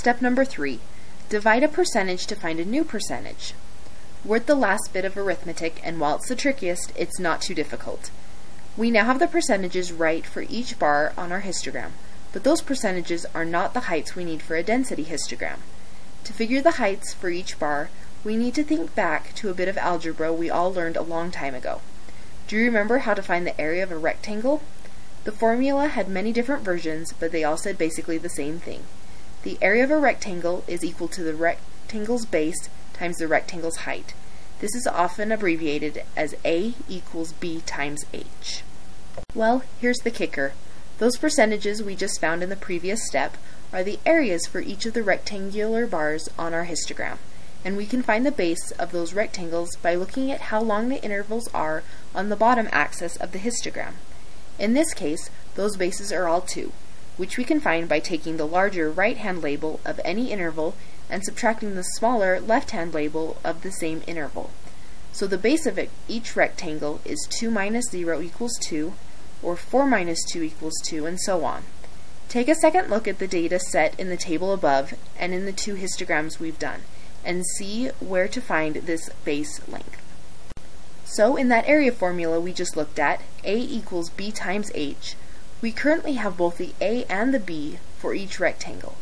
Step number 3. Divide a percentage to find a new percentage. We're at the last bit of arithmetic, and while it's the trickiest, it's not too difficult. We now have the percentages right for each bar on our histogram, but those percentages are not the heights we need for a density histogram. To figure the heights for each bar, we need to think back to a bit of algebra we all learned a long time ago. Do you remember how to find the area of a rectangle? The formula had many different versions, but they all said basically the same thing. The area of a rectangle is equal to the rectangle's base times the rectangle's height. This is often abbreviated as A equals B times H. Well, here's the kicker. Those percentages we just found in the previous step are the areas for each of the rectangular bars on our histogram, and we can find the base of those rectangles by looking at how long the intervals are on the bottom axis of the histogram. In this case, those bases are all 2, which we can find by taking the larger right-hand label of any interval and subtracting the smaller left-hand label of the same interval. So the base of each rectangle is 2 minus 0 equals 2, or 4 minus 2 equals 2, and so on. Take a second look at the data set in the table above and in the 2 histograms we've done, and see where to find this base length. So in that area formula we just looked at, A equals B times H, we currently have both the A and the B for each rectangle.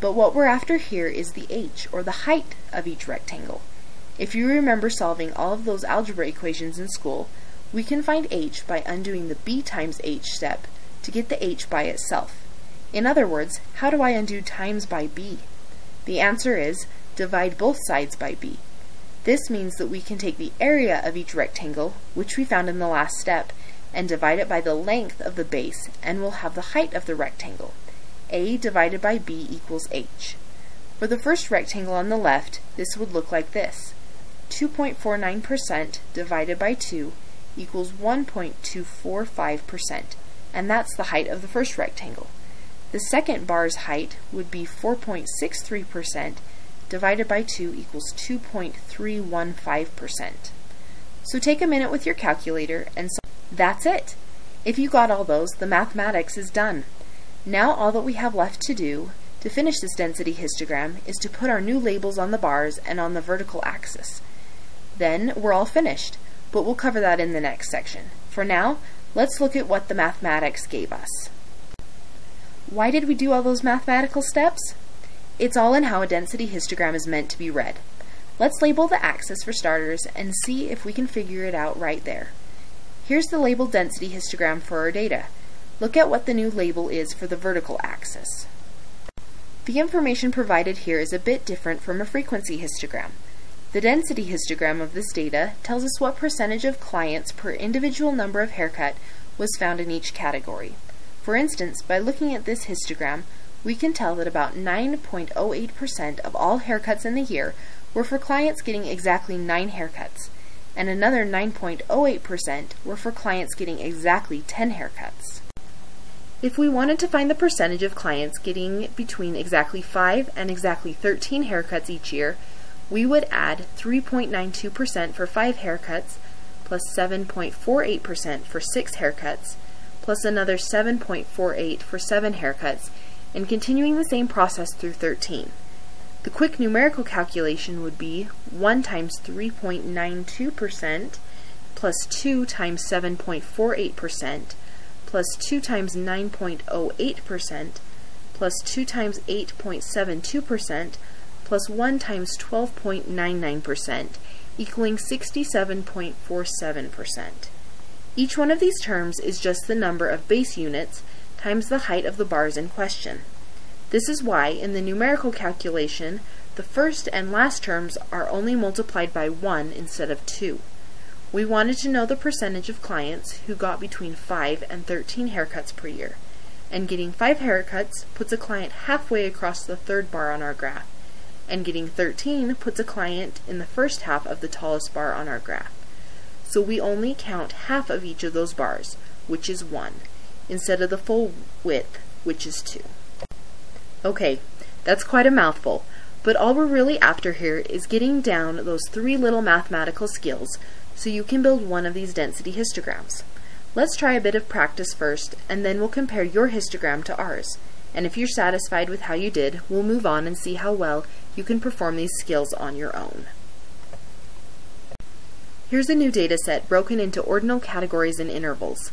But what we're after here is the H, or the height of each rectangle. If you remember solving all of those algebra equations in school, we can find H by undoing the B times H step to get the H by itself. In other words, how do I undo times by B? The answer is divide both sides by B. This means that we can take the area of each rectangle, which we found in the last step, and divide it by the length of the base, and we'll have the height of the rectangle. A divided by B equals H. For the first rectangle on the left, this would look like this. 2.49% divided by 2 equals 1.245%, and that's the height of the first rectangle. The second bar's height would be 4.63% divided by 2 equals 2.315%. So take a minute with your calculator and solve. That's it! If you got all those, the mathematics is done. Now all that we have left to do to finish this density histogram is to put our new labels on the bars and on the vertical axis. Then we're all finished, but we'll cover that in the next section. For now, let's look at what the mathematics gave us. Why did we do all those mathematical steps? It's all in how a density histogram is meant to be read. Let's label the axis for starters and see if we can figure it out right there. Here's the labeled density histogram for our data. Look at what the new label is for the vertical axis. The information provided here is a bit different from a frequency histogram. The density histogram of this data tells us what percentage of clients per individual number of haircut was found in each category. For instance, by looking at this histogram, we can tell that about 9.08% of all haircuts in the year were for clients getting exactly 9 haircuts, and another 9.08% were for clients getting exactly 10 haircuts. If we wanted to find the percentage of clients getting between exactly 5 and exactly 13 haircuts each year, we would add 3.92% for 5 haircuts, plus 7.48% for 6 haircuts, plus another 7.48 for 7 haircuts, and continuing the same process through 13. The quick numerical calculation would be 1 times 3.92% plus 2 times 7.48% plus 2 times 9.08% plus 2 times 8.72% plus 1 times 12.99% equaling 67.47%. Each one of these terms is just the number of base units times the height of the bars in question. This is why, in the numerical calculation, the first and last terms are only multiplied by 1 instead of 2. We wanted to know the percentage of clients who got between 5 and 13 haircuts per year, and getting 5 haircuts puts a client halfway across the third bar on our graph, and getting 13 puts a client in the first half of the tallest bar on our graph. So we only count half of each of those bars, which is 1, instead of the full width, which is 2. Okay, that's quite a mouthful, but all we're really after here is getting down those 3 little mathematical skills so you can build one of these density histograms. Let's try a bit of practice first, and then we'll compare your histogram to ours. and if you're satisfied with how you did, we'll move on and see how well you can perform these skills on your own. Here's a new data set broken into ordinal categories and intervals.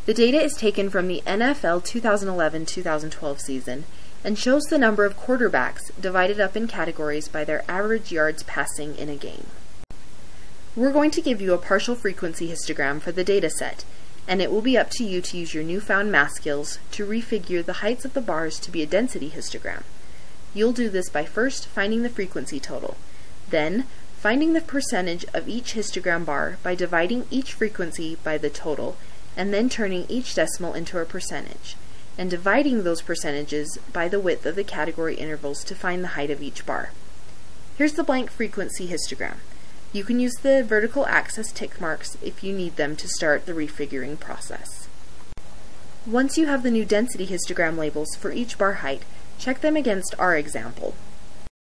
The data is taken from the NFL 2011-2012 season and shows the number of quarterbacks divided up in categories by their average yards passing in a game. We're going to give you a partial frequency histogram for the data set, and it will be up to you to use your newfound math skills to refigure the heights of the bars to be a density histogram. You'll do this by first finding the frequency total, then finding the percentage of each histogram bar by dividing each frequency by the total, and then turning each decimal into a percentage, and dividing those percentages by the width of the category intervals to find the height of each bar. Here's the blank frequency histogram. You can use the vertical axis tick marks if you need them to start the refiguring process. Once you have the new density histogram labels for each bar height, check them against our example.